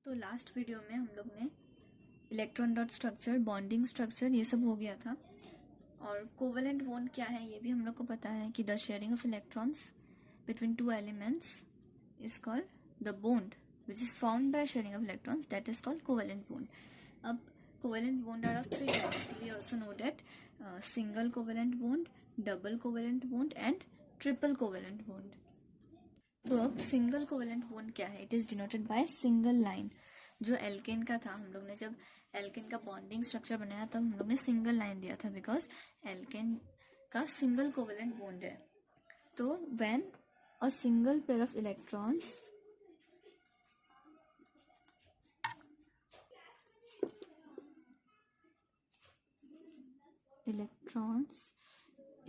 तो last video में हम लोग ने electron dot structure, bonding structure ये सब हो गया था। और कोवेलेंट बॉन्ड क्या है ये भी हम लोग को पता है कि the sharing of electrons between two elements is called the bond which is formed by sharing of electrons, that is called covalent bond. अब covalent bond are of three types, we also know that single covalent bond, double covalent bond and triple covalent bond. तो अब single covalent bond क्या है? It is denoted by single line. जो alkane का था, हम लोग ने जब एल्केन का बॉन्डिंग स्ट्रक्चर बनाया तब हम लोग ने सिंगल लाइन दिया था, बिकॉज एल्केन का सिंगल कोवेलेंट बॉन्ड है। तो when a single pair of electrons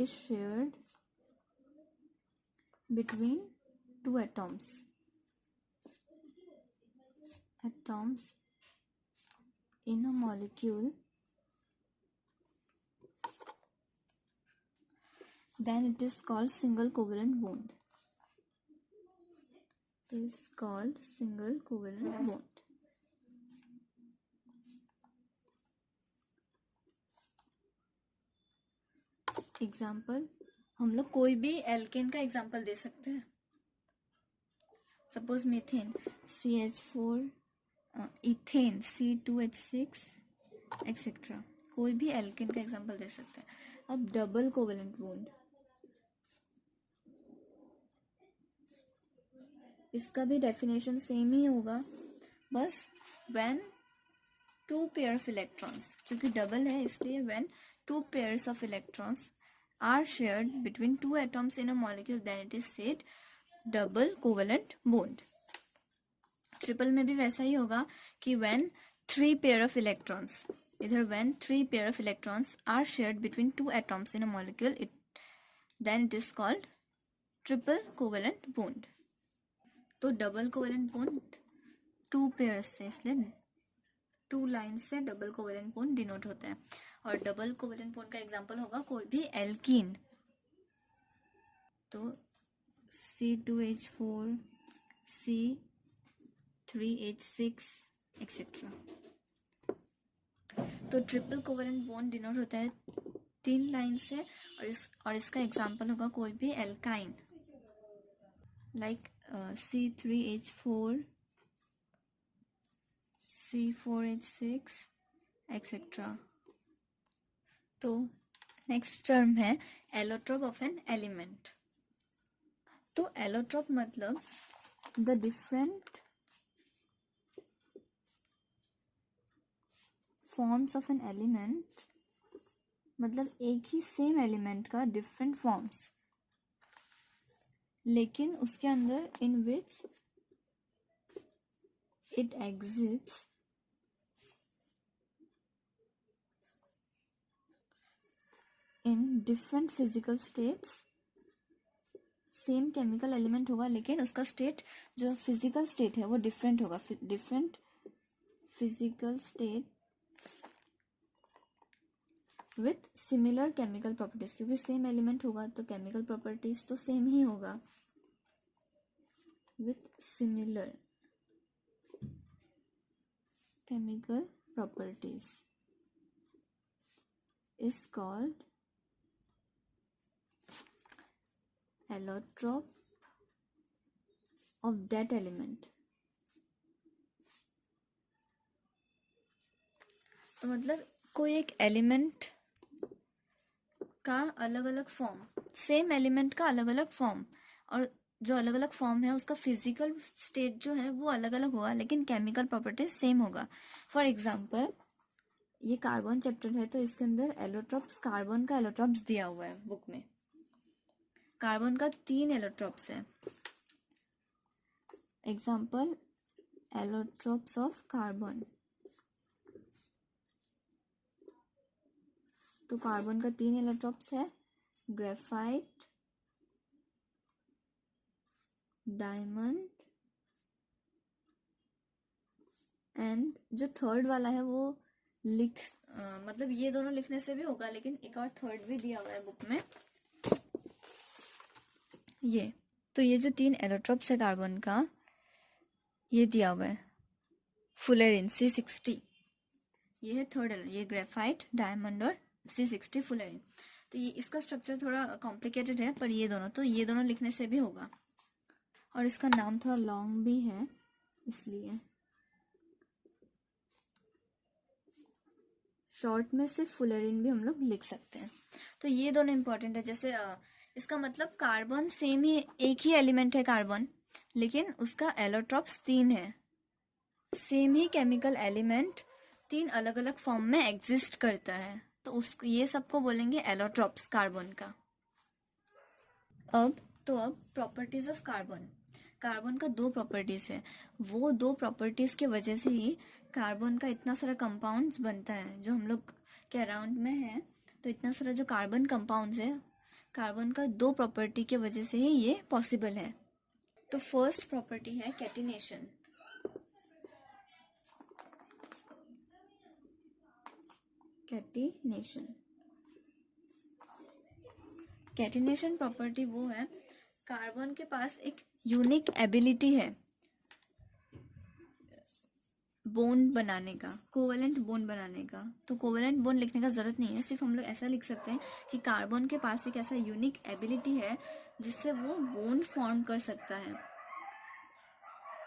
is shared between two atoms in a molecule, then it is called single covalent bond. It is called single covalent bond. Example, हम लोग कोई भी alkene का example दे सकते हैं। Suppose methane CH4, ethane C2H6 etcetera, कोई भी alkene का एग्जांपल दे सकते हैं। अब डबल कोवेलेंट बॉन्ड, इसका भी डेफिनेशन सेम ही होगा, बस when two pair of electrons, क्योंकि डबल है इसलिए when two pairs of electrons are shared between two atoms in a molecule, then it is said double covalent bond. Triple में भी वैसा ही होगा कि when three pair of electrons, इधर when three pair of electrons are shared between two atoms in a molecule, then it is called triple covalent bond. तो double covalent bond to pair से, इसलिए टू लाइन से double covalent bond denote होता है। और double covalent bond का example होगा कोई भी एल्कीन, तो C2H4, C3H6 एक्सेट्रा। तो ट्रिपल कोवेलेंट बॉन्ड डिनोट होता है तीन लाइन से, और इसका एग्जांपल होगा कोई भी alkyne, like C3H4, C4H6 etcetera. तो नेक्स्ट टर्म है एलोट्रोप ऑफ एन एलिमेंट। तो एलोट्रोप मतलब the different forms of an element, मतलब एक ही सेम एलिमेंट का डिफरेंट फॉर्म्स, लेकिन उसके अंदर in which it exists in different physical states. Same chemical element होगा लेकिन उसका स्टेट, जो फिजिकल स्टेट है वो डिफरेंट होगा, different physical state with similar chemical properties, क्योंकि सेम एलिमेंट होगा तो केमिकल प्रॉपर्टीज तो सेम ही होगा। With similar chemical properties is called allotrope of that element। तो मतलब कोई एक एलिमेंट का अलग अलग फॉर्म, सेम एलिमेंट का अलग अलग फॉर्म, और जो अलग अलग फॉर्म है उसका फिजिकल स्टेट जो है वो अलग अलग होगा, लेकिन केमिकल प्रॉपर्टीज सेम होगा। फॉर एग्जांपल, ये कार्बन चैप्टर है तो इसके अंदर एलोट्रोप्स, कार्बन का एलोट्रोप्स दिया हुआ है बुक में। कार्बन का 3 एलोट्रोप्स है। Example, allotropes of carbon. तो कार्बन का 3 एलोट्रोप्स है, ग्रेफाइट, डायमंड, एंड जो थर्ड वाला है वो मतलब ये दोनों लिखने से भी होगा, लेकिन एक और थर्ड भी दिया हुआ है बुक में, ये। तो ये जो 3 एलोट्रोप्स है कार्बन का, ये दिया हुआ है। फुलेरिन C60, ये है थर्ड एलिमेंट, ये ग्रेफाइट, डायमंड और C60 फुलेरिन। तो ये इसका स्ट्रक्चर थोड़ा कॉम्प्लिकेटेड है, पर ये दोनों लिखने से भी होगा। और इसका नाम थोड़ा लॉन्ग भी है, इसलिए शॉर्ट में सिर्फ फुलेरिन भी हम लोग लिख सकते हैं। तो ये दोनों इंपॉर्टेंट है। जैसे इसका मतलब कार्बन सेम ही, एक ही एलिमेंट है कार्बन, लेकिन उसका एलोट्रॉप्स 3 है। सेम ही केमिकल एलिमेंट 3 अलग अलग फॉर्म में एग्जिस्ट करता है, तो उसको ये सबको बोलेंगे एलोट्रॉप्स कार्बन का। अब प्रॉपर्टीज ऑफ कार्बन। कार्बन का 2 प्रॉपर्टीज है, वो 2 प्रॉपर्टीज के वजह से ही कार्बन का इतना सारा कंपाउंड्स बनता है जो हम लोग के अराउंड में है। तो इतना सारा जो कार्बन कंपाउंड्स है, कार्बन का 2 प्रॉपर्टी के वजह से ही ये पॉसिबल है। तो फर्स्ट प्रॉपर्टी है कैटिनेशन। कैटिनेशन प्रॉपर्टी वो है, कार्बन के पास एक यूनिक एबिलिटी है बॉन्ड बनाने का, कोवेलेंट बॉन्ड बनाने का। तो कोवेलेंट बॉन्ड लिखने का ज़रूरत नहीं है, सिर्फ हम लोग ऐसा लिख सकते हैं कि कार्बन के पास एक ऐसा यूनिक एबिलिटी है जिससे वो बॉन्ड फॉर्म कर सकता है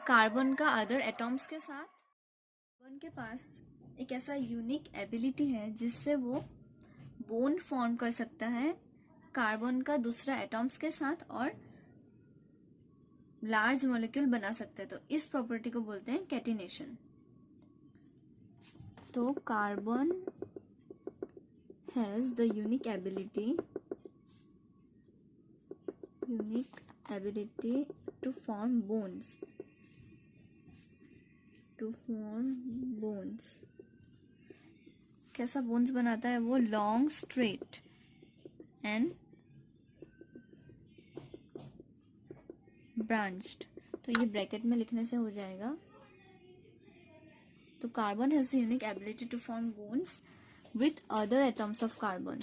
कार्बन का अदर एटॉम्स के साथ। कार्बन के पास एक ऐसा यूनिक एबिलिटी है जिससे वो बॉन्ड फॉर्म कर सकता है कार्बन का दूसरा एटॉम्स के साथ और लार्ज मॉलिक्यूल बना सकता है। तो इस प्रॉपर्टी को बोलते हैं कैटिनेशन। तो carbon has the unique ability to form bonds, कैसा बोन्स बनाता है वो? Long, straight and branched. तो ये ब्रैकेट में लिखने से हो जाएगा। तो carbon has the unique ability to form bonds with other atoms of carbon,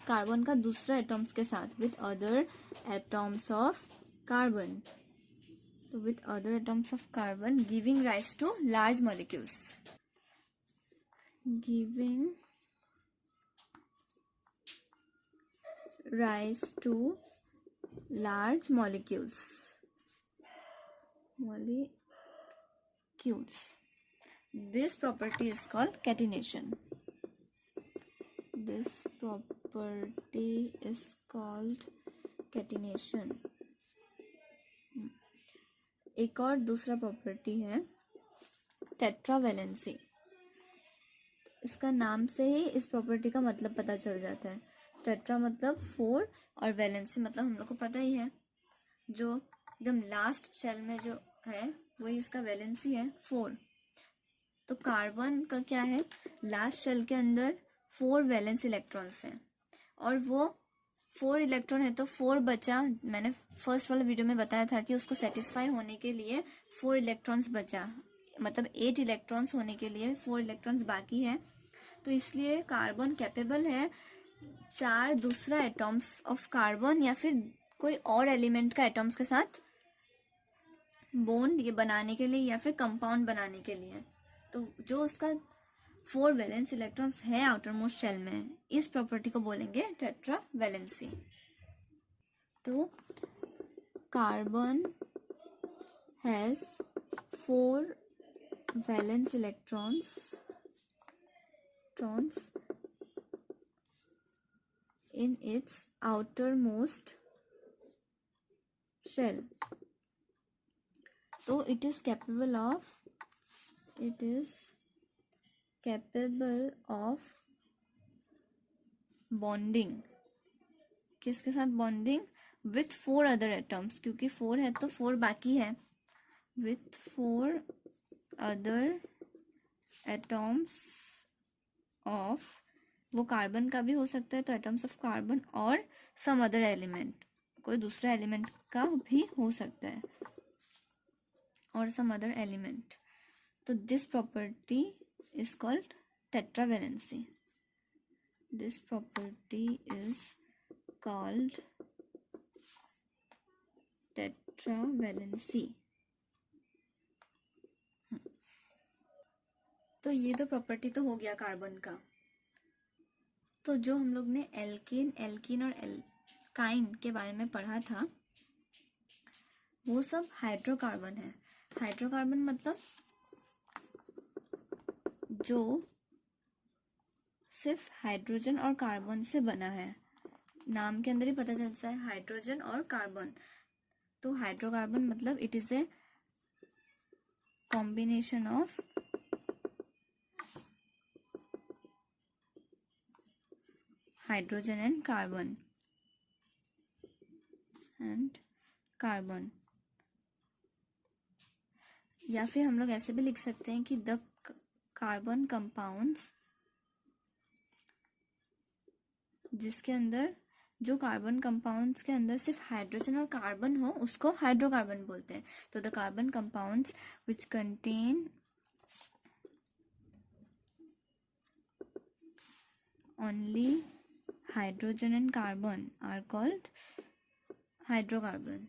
carbon का दूसरा एटम्स के साथ, with other atoms of carbon, तो with other atoms of carbon, giving rise to large molecules, giving rise to large molecules. This property is called catenation. एक और दूसरा property है tetravalency. इसका नाम से ही इस प्रॉपर्टी का मतलब पता चल जाता है। टेट्रा मतलब 4 और वैलेंसी मतलब हम लोग को पता ही है, जो एकदम लास्ट शेल में जो है वही इसका वैलेंसी है 4। तो कार्बन का क्या है, लास्ट शेल के अंदर 4 वैलेंस इलेक्ट्रॉन्स हैं और वो 4 इलेक्ट्रॉन है तो 4 बचा। मैंने फर्स्ट वाले वीडियो में बताया था कि उसको सेटिस्फाई होने के लिए 4 इलेक्ट्रॉन्स बचा, मतलब 8 इलेक्ट्रॉन्स होने के लिए 4 इलेक्ट्रॉन्स बाकी है। तो इसलिए कार्बन कैपेबल है 4 दूसरा एटॉम्स ऑफ कार्बन या फिर कोई और एलिमेंट का एटॉम्स के साथ बॉन्ड ये बनाने के लिए या फिर कंपाउंड बनाने के लिए। तो जो उसका 4 वैलेंस इलेक्ट्रॉन्स है आउटर मोस्ट शेल में, इस प्रॉपर्टी को बोलेंगे टेट्रावैलेंसी। तो carbon has 4 valence electrons in its outermost shell. So it is capable of bonding। किसके साथ बॉन्डिंग? विथ 4 अदर एटम्स, क्योंकि 4 है तो 4 बाकी है। विथ 4 अदर एटम्स ऑफ, वो कार्बन का भी हो सकता है तो एटम्स ऑफ कार्बन, और सम अदर एलिमेंट, कोई दूसरा एलिमेंट का भी हो सकता है, और सम अदर एलिमेंट। तो this property is called tetravalency. This property is called tetravalency. तो ये तो प्रॉपर्टी तो हो गया कार्बन का। तो जो हम लोग ने एल्केन, एल्कीन और एल्काइन के बारे में पढ़ा था वो सब हाइड्रोकार्बन है। हाइड्रोकार्बन मतलब जो सिर्फ हाइड्रोजन और कार्बन से बना है। नाम के अंदर ही पता चलता है हाइड्रोजन और कार्बन। तो हाइड्रोकार्बन मतलब it is a combination of hydrogen and carbon. या फिर हम लोग ऐसे भी लिख सकते हैं कि द कार्बन कंपाउंड्स, जिसके अंदर जो कार्बन कंपाउंड्स के अंदर सिर्फ हाइड्रोजन और कार्बन हो उसको हाइड्रोकार्बन बोलते हैं। तो the carbon compounds which contain only hydrogen and carbon are called hydrocarbon.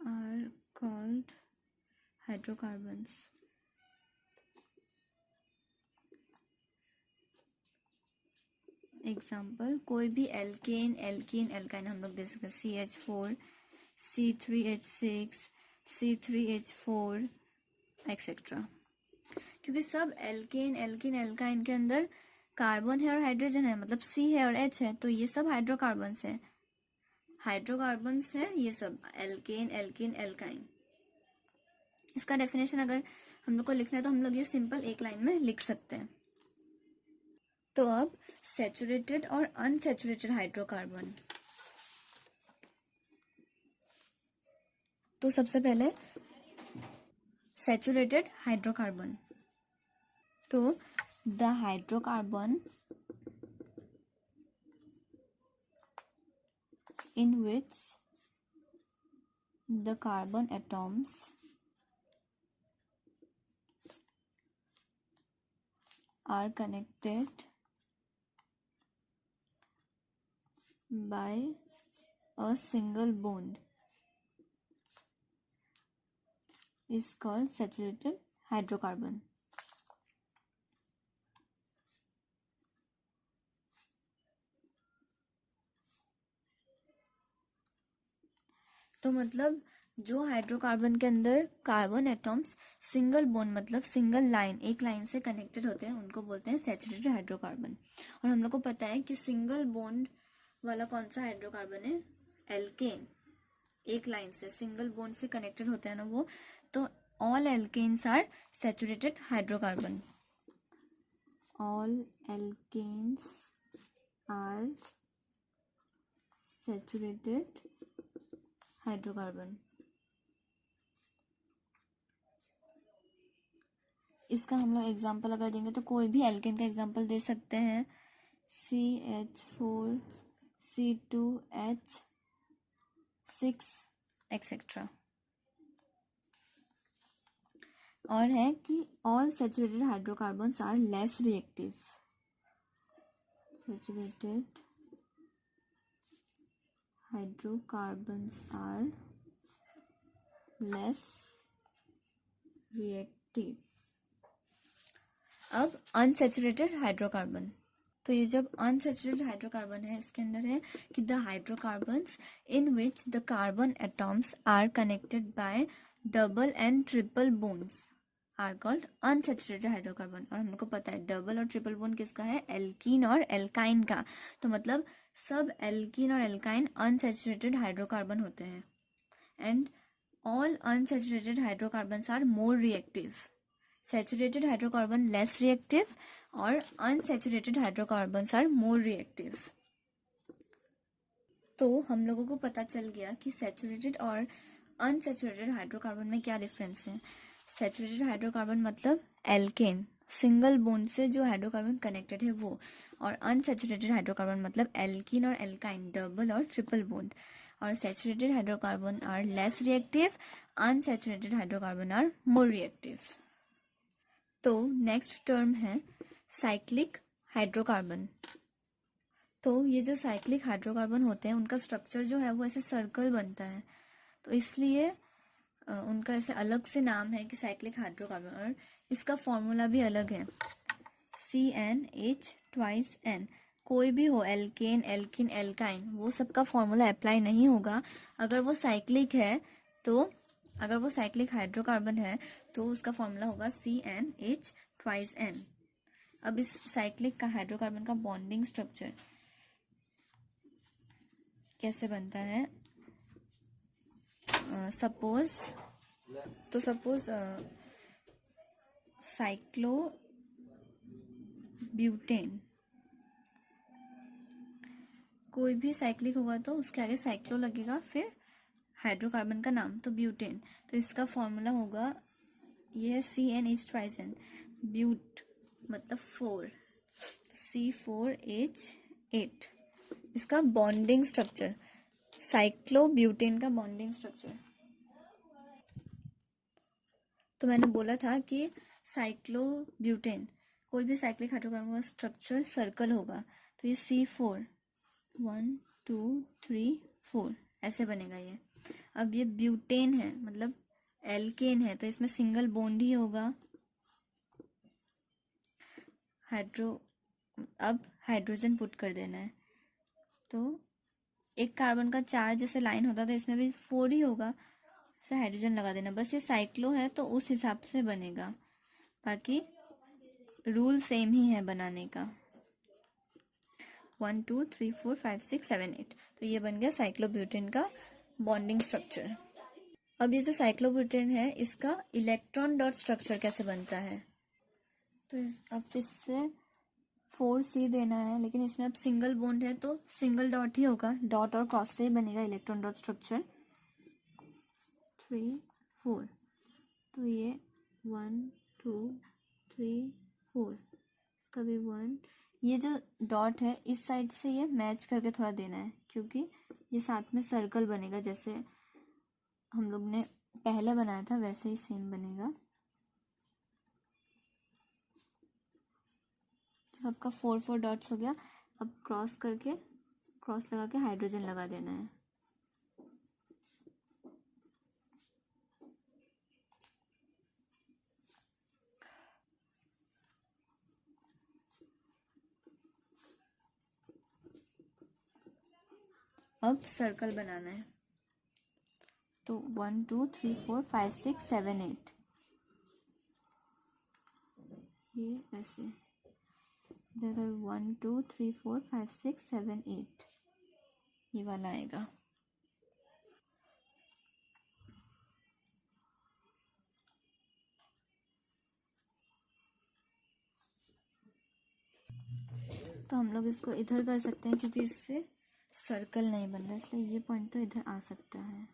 Are called hydrocarbons. Example कोई भी एल्केन, एल्कीन, एल्काइन हम लोग दे सकते हैं CH4, C3H6, C3H4 एक्सेट्रा। क्योंकि सब एल्केन, एल्कीन, एल्काइन के अंदर कार्बन है और हाइड्रोजन है, मतलब C है और H है, तो ये सब हाइड्रोकार्बन्स है। हाइड्रोकार्बन्स है ये सब, एल्केन, एल्कीन, एल्काइन। इसका डेफिनेशन अगर हम लोग को लिखना है तो हम लोग ये सिंपल एक लाइन में लिख सकते हैं। तो अब सैचुरेटेड और अनसैचुरेटेड हाइड्रोकार्बन। तो सबसे पहले सैचुरेटेड हाइड्रोकार्बन। तो the hydrocarbon in which the carbon atoms are connected by a single bond is called saturated hydrocarbon. तो मतलब जो हाइड्रोकार्बन के अंदर कार्बन एटॉम्स सिंगल बोन मतलब सिंगल लाइन, एक लाइन से कनेक्टेड होते हैं, उनको बोलते हैं सैचुरेटेड हाइड्रोकार्बन। और हम लोग को पता है कि सिंगल बॉन्ड वाला कौन सा हाइड्रोकार्बन है, एल्केन। एक लाइन से सिंगल बॉन्ड से कनेक्टेड होता है ना वो, तो all alkanes are saturated hydrocarbon. All alkanes are saturated hydrocarbon. इसका हम लोग एग्जांपल अगर देंगे तो कोई भी एल्केन का एग्जांपल दे सकते हैं, CH4, C2H6 एक्सेट्रा। और है कि all saturated hydrocarbons are less reactive. Saturated hydrocarbons are less reactive. अब अनसैचुरेटेड हाइड्रोकार्बन। तो ये जब अनसैचुरेटेड हाइड्रोकार्बन है, इसके अंदर है कि the hydrocarbons in which the carbon atoms are connected by double and triple bonds are called unsaturated hydrocarbon. और हमको पता है डबल और ट्रिपल बोन किसका है, एल्कीन और एल्काइन का। तो मतलब सब एल्कीन और एल्काइन अनसैचुरेटेड हाइड्रोकार्बन होते हैं। And all unsaturated hydrocarbons are more reactive. Saturated hydrocarbon less reactive और unsaturated hydrocarbons are more reactive. तो हम लोगों को पता चल गया कि सैचुरेटेड और अनसैचुरेटेड हाइड्रोकार्बन में क्या डिफरेंस है। सैचुरेटेड हाइड्रोकार्बन मतलब एल्केन, सिंगल बॉन्ड से जो हाइड्रोकार्बन कनेक्टेड है वो, और अनसैचुरेटेड हाइड्रोकार्बन मतलब एल्कीन और एल्काइन, डबल और ट्रिपल बॉन्ड। और saturated hydrocarbon are less reactive, unsaturated hydrocarbon are more reactive. तो नेक्स्ट टर्म है साइक्लिक हाइड्रोकार्बन। तो ये जो साइक्लिक हाइड्रोकार्बन होते हैं उनका स्ट्रक्चर जो है वो ऐसे सर्कल बनता है। तो इसलिए उनका ऐसे अलग से नाम है कि साइक्लिक हाइड्रोकार्बन, और इसका फॉर्मूला भी अलग है, CnH2n। कोई भी हो, एल्केन, एल्किन, एल्काइन, वो सबका फॉर्मूला अप्लाई नहीं होगा। अगर वो साइक्लिक है तो, अगर वो साइक्लिक हाइड्रोकार्बन है तो उसका फॉर्मूला होगा CnH2n। अब इस साइक्लिक का हाइड्रोकार्बन का बॉन्डिंग स्ट्रक्चर कैसे बनता है, सपोज साइक्लोब्यूटेन, कोई भी साइक्लिक होगा तो उसके आगे साइक्लो लगेगा, फिर हाइड्रोकार्बन का नाम तो ब्यूटेन। तो इसका फॉर्मूला होगा, ये है CnH2n, ब्यूट मतलब 4, C4H8। इसका बॉन्डिंग स्ट्रक्चर, साइक्लोब्यूटेन का बॉन्डिंग स्ट्रक्चर। तो मैंने बोला था कि साइक्लोब्यूटेन, कोई भी साइक्लिक हाइड्रोकार्बन का स्ट्रक्चर सर्कल होगा, तो ये C4, 1 2 3 4 ऐसे बनेगा ये। अब ये ब्यूटेन है, मतलब एल्केन है, तो इसमें सिंगल बॉन्ड ही होगा। अब हाइड्रोजन पुट कर देना है, तो एक कार्बन का 4 जैसे लाइन होता था, इसमें भी 4 ही होगा, से हाइड्रोजन लगा देना। बस ये साइक्लो है तो उस हिसाब से बनेगा, बाकी रूल सेम ही है बनाने का। 1 2 3 4 5 6 7 8, तो ये बन गया साइक्लोब्यूटेन का बॉन्डिंग स्ट्रक्चर। अब ये जो साइक्लोब्यूटेन है, इसका इलेक्ट्रॉन डॉट स्ट्रक्चर कैसे बनता है, तो अब इससे 4C देना है, लेकिन इसमें अब सिंगल बॉन्ड है तो सिंगल डॉट ही होगा, डॉट और क्रॉस से ही बनेगा इलेक्ट्रॉन डॉट स्ट्रक्चर। 3 4, तो ये 1 2 3 4, इसका भी 1। ये जो डॉट है इस साइड से ये मैच करके थोड़ा देना है, क्योंकि ये साथ में सर्कल बनेगा, जैसे हम लोग ने पहले बनाया था वैसे ही सेम बनेगा। सबका 4 4 डॉट्स हो गया। अब क्रॉस लगा के हाइड्रोजन लगा देना है। अब सर्कल बनाना है, तो 1 2 3 4 5 6 7 8, ये ऐसे इधर 1 2 3 4 5 6 7 8, ये वाला आएगा। तो हम लोग इसको इधर कर सकते हैं, क्योंकि इससे सर्कल नहीं बन रहा, इसलिए ये पॉइंट तो इधर आ सकता है,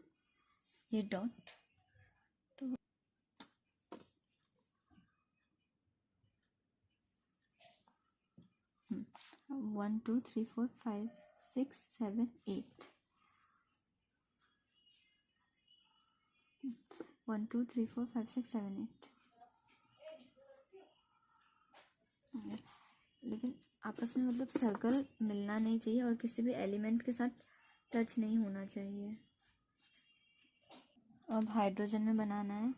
ये डॉट। तो 1 2 3 4 5 6 7 8, 1 2 3 4 5 6 7 8, लेकिन आपस में मतलब सर्कल मिलना नहीं चाहिए और किसी भी एलिमेंट के साथ टच नहीं होना चाहिए। अब हाइड्रोजन में बनाना है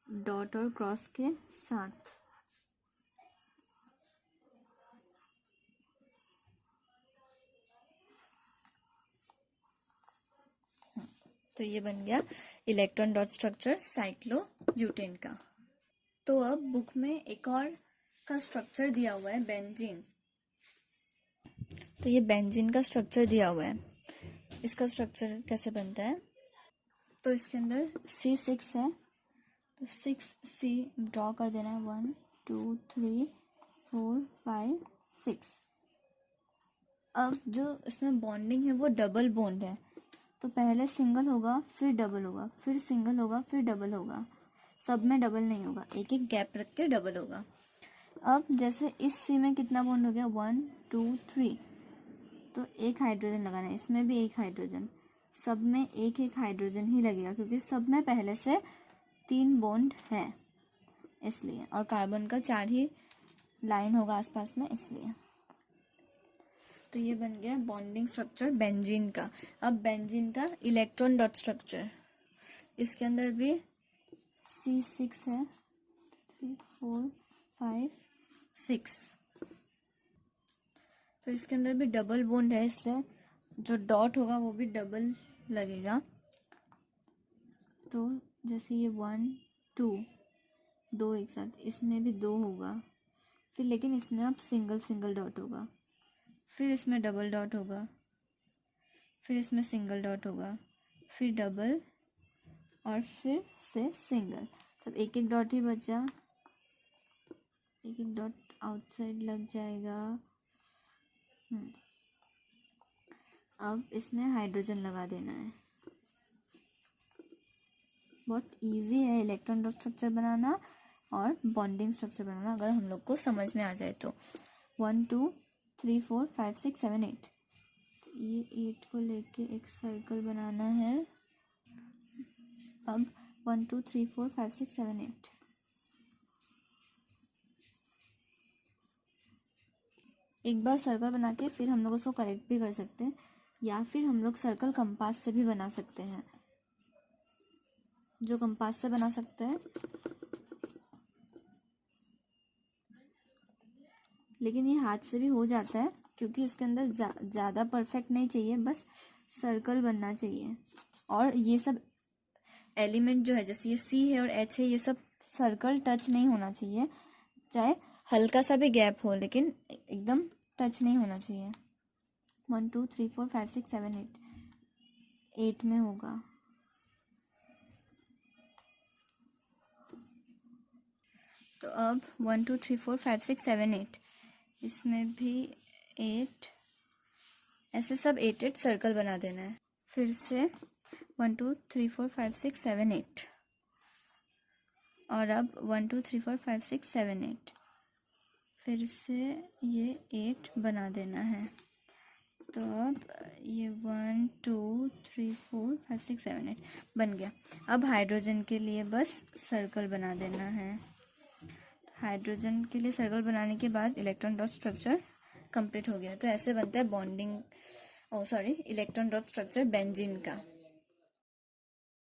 डॉट और क्रॉस के साथ। तो ये बन गया इलेक्ट्रॉन डॉट स्ट्रक्चर साइक्लोब्यूटेन का। तो अब बुक में एक और का स्ट्रक्चर दिया हुआ है, बेंजीन। तो ये बेंजीन का स्ट्रक्चर दिया हुआ है, इसका स्ट्रक्चर कैसे बनता है, तो इसके अंदर C6 है, तो 6C ड्रॉ कर देना है, 1 2 3 4 5 6। अब जो इसमें बॉन्डिंग है वो डबल बॉन्ड है, तो पहले सिंगल होगा, फिर डबल होगा, फिर सिंगल होगा, फिर डबल होगा, सब में डबल नहीं होगा, एक एक गैप रख के डबल होगा। अब जैसे इस सी में कितना बॉन्ड हो गया, 1 2 3, तो एक हाइड्रोजन लगाना है, इसमें भी एक हाइड्रोजन, सब में एक एक हाइड्रोजन ही लगेगा, क्योंकि सब में पहले से 3 बॉन्ड है इसलिए, और कार्बन का 4 ही लाइन होगा आसपास में इसलिए। तो ये बन गया बॉन्डिंग स्ट्रक्चर बेंजीन का। अब बेंजीन का इलेक्ट्रॉन डॉट स्ट्रक्चर, इसके अंदर भी C6 है, 3 4 5 6, तो इसके अंदर भी डबल बॉन्ड है, इसलिए जो डॉट होगा वो भी डबल लगेगा। तो जैसे ये 1 2 दो एक साथ, इसमें भी 2 होगा, फिर लेकिन इसमें अब सिंगल सिंगल डॉट होगा, फिर इसमें डबल डॉट होगा, फिर इसमें सिंगल डॉट होगा, फिर डबल और फिर से सिंगल। तब एक एक डॉट ही बचा, एक एक डॉट आउटसाइड लग जाएगा। अब इसमें हाइड्रोजन लगा देना है। बहुत इजी है इलेक्ट्रॉन डॉट स्ट्रक्चर बनाना और बॉन्डिंग स्ट्रक्चर बनाना, अगर हम लोग को समझ में आ जाए तो। 1 2 3 4 5 6 7 8, ये 8 को लेके एक सर्कल बनाना है। अब 1 2 3 4 5 6 7 8, एक बार सर्कल बना के फिर हम लोग उसको करेक्ट भी कर सकते हैं, या फिर हम लोग सर्कल कंपास से भी बना सकते हैं। जो कंपास से बना सकते हैं, लेकिन ये हाथ से भी हो जाता है, क्योंकि इसके अंदर ज़्यादा परफेक्ट नहीं चाहिए, बस सर्कल बनना चाहिए। और ये सब एलिमेंट जो है, जैसे ये C है और H है, ये सब सर्कल टच नहीं होना चाहिए, चाहे हल्का सा भी गैप हो, लेकिन एकदम टच नहीं होना चाहिए। 1 2 3 4 5 6 7 8, 8 में होगा। तो अब 1 2 3 4 5 6 7 8, इसमें भी 8, ऐसे सब 8 8 सर्कल बना देना है। फिर से 1 2 3 4 5 6 7 8, और अब 1 2 3 4 5 6 7 8, फिर से ये 8 बना देना है। तो अब ये 1 2 3 4 5 6 7 8 बन गया। अब हाइड्रोजन के लिए बस सर्कल बना देना है। हाइड्रोजन के लिए सर्कल बनाने के बाद इलेक्ट्रॉन डॉट स्ट्रक्चर कंप्लीट हो गया। तो ऐसे बनता है इलेक्ट्रॉन डॉट स्ट्रक्चर बेंजीन का।